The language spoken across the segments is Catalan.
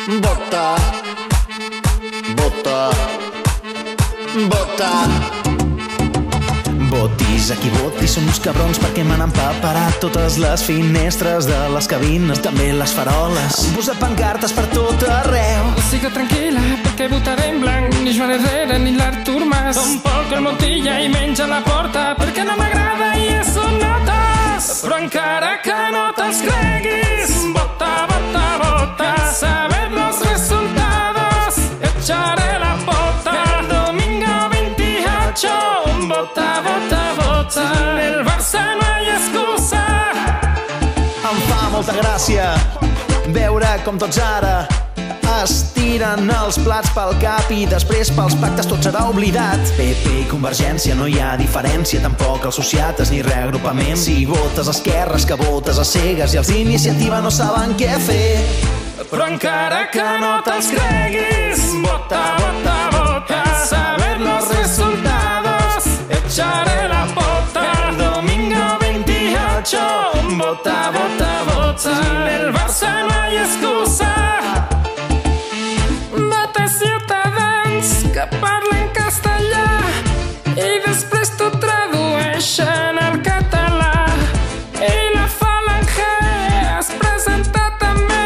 Vota, vota, vota. Votis a qui votis, són uns cabrons perquè m'han empaperat totes les finestres de les cabines, també les faroles. Han posat pancartes per tot arreu. Siga tranquil·la, perquè votaré en blanc. Ni Joan Herrera ni l'Artur Mas, tampoc el Montilla i menys a la porta, perquè no m'agrada i eso notes. Però encara que no te'ls creguis, vota, vota, vota. Saber los resultados, echaré la pota. El domingo 28, vota, vota, vota. El Barça no hi ha excusa. Em fa molta gràcia veure com tots ara es tiren els plats pel cap i després pels pactes tot serà oblidat. PP i Convergència no hi ha diferència, tampoc els sociates ni reagrupament. Si votes a esquerres que votes a cegues i els d'Iniciativa no saben què fer. Però encara que no te'ls creguis, vota, vota, vota. Saber los resultados, echaré la pota. El domingo 28, vota, vota, vota. El Barça no hi ha excusa. Vota Ciutadans, que parlen castellà i després t'ho tradueixen al català. I la Falange es presenta també,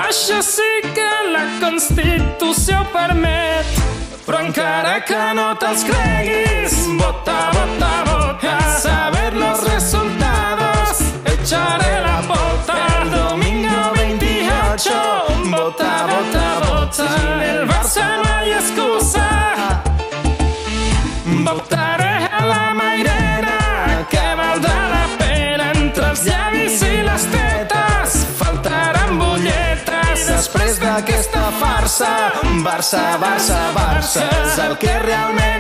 això sí que la Constitució permet. Però encara que no te'ls creguis, vota, vota, vota. Saber los resultados, echaré la pota. El domingo 28, vota, vota, vota. El Barça no hi ha excusa. Votaré a la Mairena, que valdrà la pena. Entre els llavis i les tetes faltaran butlletes. I després d'aquesta farsa, Barça, Barça, Barça és el que realment